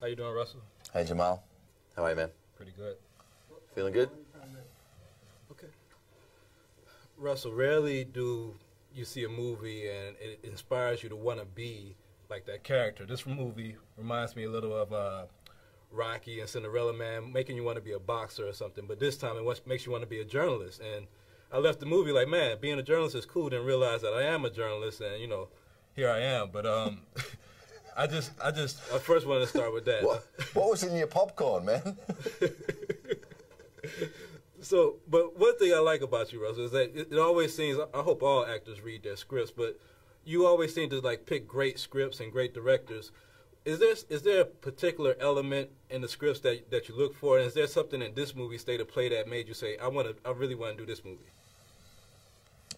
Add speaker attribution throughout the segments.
Speaker 1: How you doing, Russell?
Speaker 2: Hey, Jamal. How are you, man?
Speaker 1: Pretty good.
Speaker 2: Feeling good?
Speaker 1: Okay. Russell, rarely do you see a movie and it inspires you to want to be like that character. This movie reminds me a little of Rocky and Cinderella Man, making you want to be a boxer or something. But this time it makes you want to be a journalist. And I left the movie like, man, being a journalist is cool. Didn't realize that I am a journalist, and you know, here I am. But I first wanted to start with that.
Speaker 2: What was in your popcorn, man?
Speaker 1: So, but one thing I like about you, Russell, is that it always seems, I hope all actors read their scripts, but you always seem to like pick great scripts and great directors. Is there a particular element in the scripts that you look for, and is there something in this movie, State of Play, that made you say, I really want to do this movie?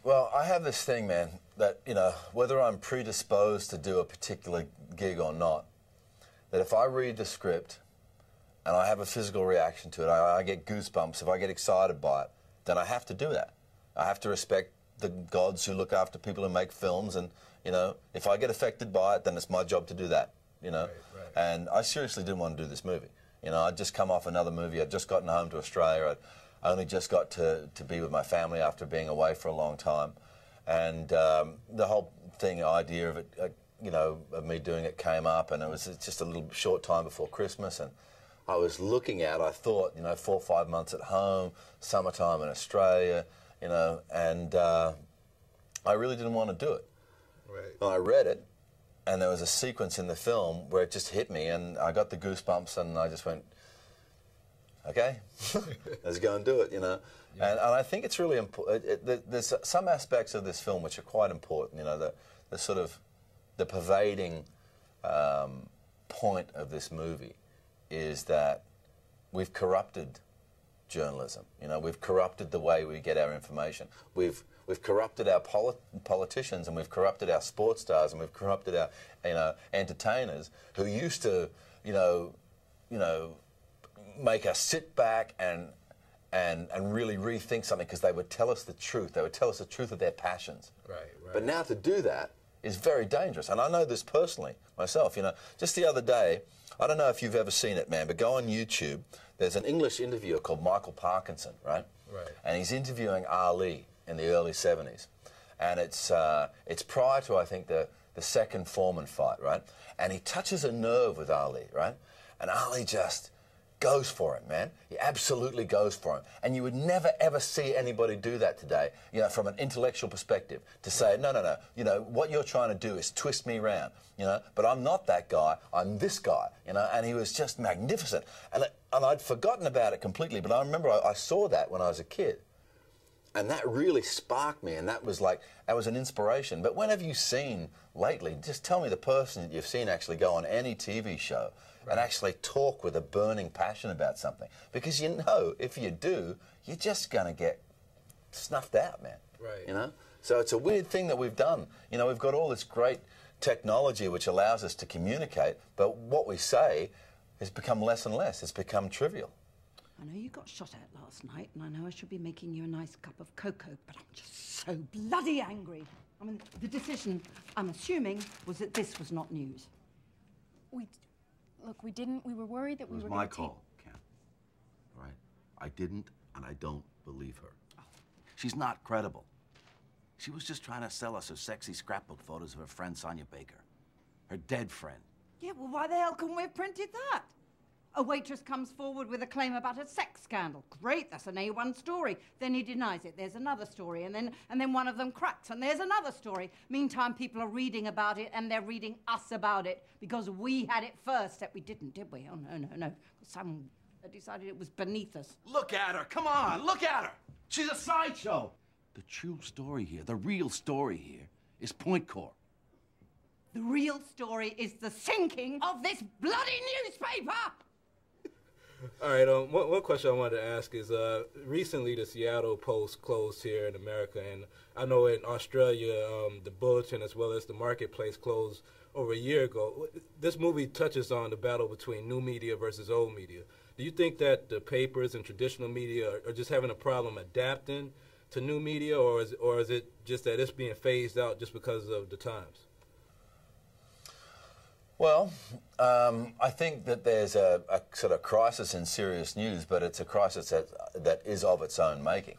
Speaker 2: Well, I have this thing, man, that, you know, whether I'm predisposed to do a particular gig or not, that if I read the script and I have a physical reaction to it, I get goosebumps, if I get excited by it, then I have to do that. I have to respect the gods who look after people who make films, and, you know, if I get affected by it, then it's my job to do that, you know. Right. And I seriously didn't want to do this movie. You know, I'd just come off another movie. I'd just gotten home to Australia. I only just got to be with my family after being away for a long time. And the whole idea of it, you know, of me doing it came up, and it was just a little short time before Christmas, and I was looking at, I thought, you know, 4 or 5 months at home, summertime in Australia, you know, and I really didn't want to do it.
Speaker 1: Right.
Speaker 2: And I read it, and there was a sequence in the film where it just hit me, and I got the goosebumps, and I just went, okay, let's go and do it, you know. Yeah. And I think it's really important. There's some aspects of this film which are quite important, you know, the sort of, the pervading point of this movie is that we've corrupted journalism. You know, we've corrupted the way we get our information. We've corrupted our politicians, and we've corrupted our sports stars, and we've corrupted our, you know, entertainers who used to, you know, make us sit back and really rethink something, because they would tell us the truth. They would tell us the truth of their passions.
Speaker 1: Right.
Speaker 2: But now to do that is very dangerous, and I know this personally myself. You know, just the other day, I don't know if you've ever seen it, man, but go on YouTube. There's an English interviewer called Michael Parkinson, right?
Speaker 1: Right.
Speaker 2: And he's interviewing Ali in the early 70s, and it's prior to, I think, the second Foreman fight, right? And he touches a nerve with Ali, right? And Ali just goes for it, man. He absolutely goes for him. And you would never, ever see anybody do that today, you know, from an intellectual perspective, to say, no, no, no, you know, what you're trying to do is twist me around, you know, but I'm not that guy, I'm this guy, you know, and he was just magnificent. And I'd forgotten about it completely, but I remember I saw that when I was a kid. And that really sparked me, and that was an inspiration. But when have you seen lately, just tell me the person that you've seen actually go on any TV show and actually talk with a burning passion about something. Because you know, if you do, you're just going to get snuffed out, man.
Speaker 1: Right.
Speaker 2: You know? So it's a weird thing that we've done. You know, we've got all this great technology which allows us to communicate, but what we say has become less and less. It's become trivial.
Speaker 3: I know you got shot at last night, and I know I should be making you a nice cup of cocoa, but I'm just so bloody angry. I mean, the decision, I'm assuming, was that this was not news.
Speaker 4: Look, we didn't. We were worried that we were going to...
Speaker 5: It was my call, Ken. All right? I didn't, and I don't believe her. Oh. She's not credible. She was just trying to sell us her sexy scrapbook photos of her friend Sonia Baker. Her dead friend.
Speaker 3: Yeah, well, why the hell couldn't we have printed that? A waitress comes forward with a claim about a sex scandal. Great, that's an A1 story. Then he denies it. There's another story, and then one of them cracks, and there's another story. Meantime, people are reading about it, and they're reading us about it because we had it first. That we didn't, did we? Oh, no, no, no. Someone decided it was beneath us.
Speaker 5: Look at her, come on, look at her. She's a sideshow. The true story here, the real story here, is Point Corps.
Speaker 3: The real story is the sinking of this bloody newspaper!
Speaker 1: All right, one question I wanted to ask is, recently the Seattle Post closed here in America, and I know in Australia the Bulletin as well as the Marketplace closed over a year ago. This movie touches on the battle between new media versus old media. Do you think that the papers and traditional media are just having a problem adapting to new media, or is it just that it's being phased out just because of the times?
Speaker 2: Well, I think that there's a sort of crisis in serious news, but it's a crisis that is of its own making.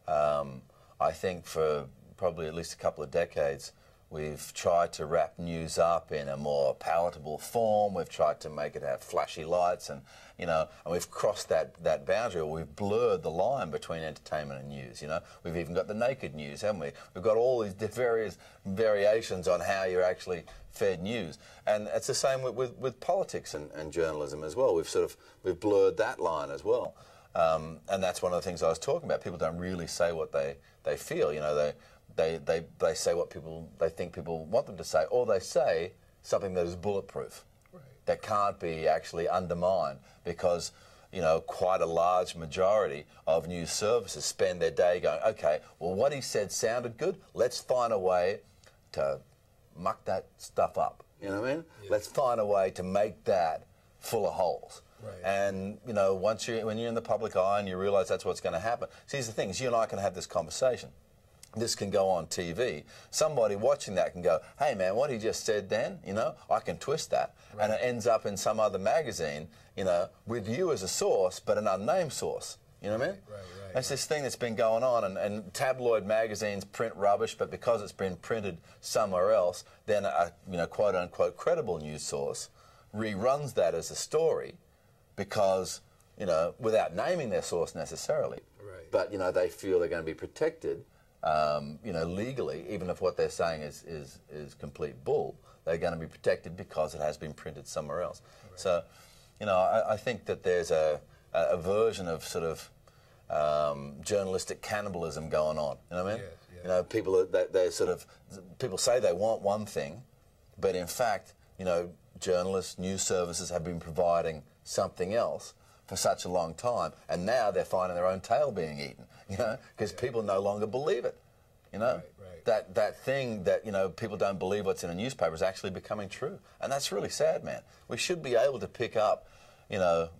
Speaker 2: I think for probably at least a couple of decades, we've tried to wrap news up in a more palatable form. We've tried to make it have flashy lights, and and we've crossed that boundary, or we've blurred the line between entertainment and news. We've even got the naked news, haven't we? We've got all these various variations on how you're actually fed news, and it's the same with politics and journalism as well. We've blurred that line as well, and that's one of the things I was talking about. People don't really say what they feel. They say what they think people want them to say, or they say something that is bulletproof, right, that can't be actually undermined, because quite a large majority of news services spend their day going, okay, well, what he said sounded good, let's find a way to muck that stuff up, you know what I mean? Yeah. Let's find a way to make that full of holes. Right. And when you're in the public eye and you realise that's what's going to happen. See, here's the thing: is you and I can have this conversation. This can go on TV. Somebody watching that can go, hey man, what he just said then, I can twist that. Right. And it ends up in some other magazine, with you as a source, but an unnamed source. You know what I mean? Right. That's this thing that's been going on, and tabloid magazines print rubbish, but because it's been printed somewhere else, then a quote unquote credible news source reruns that as a story, because without naming their source necessarily. Right. But they feel they're going to be protected. Legally, even if what they're saying is complete bull, they're going to be protected because it has been printed somewhere else. Right. So, I think that there's a version of sort of journalistic cannibalism going on. You know what I mean? Yes, yeah. People say they want one thing, but in fact, journalists, news services have been providing something else for such a long time, and now they're finding their own tail being eaten, because people no longer believe it, Right. That thing that, people don't believe what's in a newspaper is actually becoming true, and that's really sad, man. We should be able to pick up,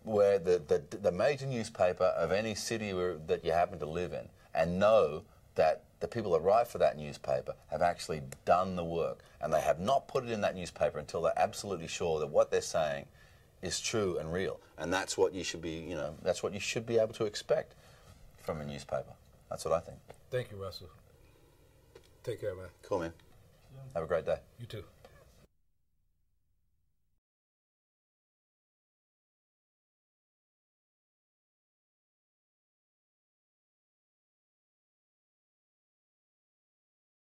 Speaker 2: where the major newspaper of any city that you happen to live in, and know that the people that write for that newspaper have actually done the work, and they have not put it in that newspaper until they're absolutely sure that what they're saying is true and real, and that's what you should be, that's what you should be able to expect from a newspaper. That's what I think.
Speaker 1: Thank you, Russell. Take care, man.
Speaker 2: Cool, man. Have a great day.
Speaker 1: You too.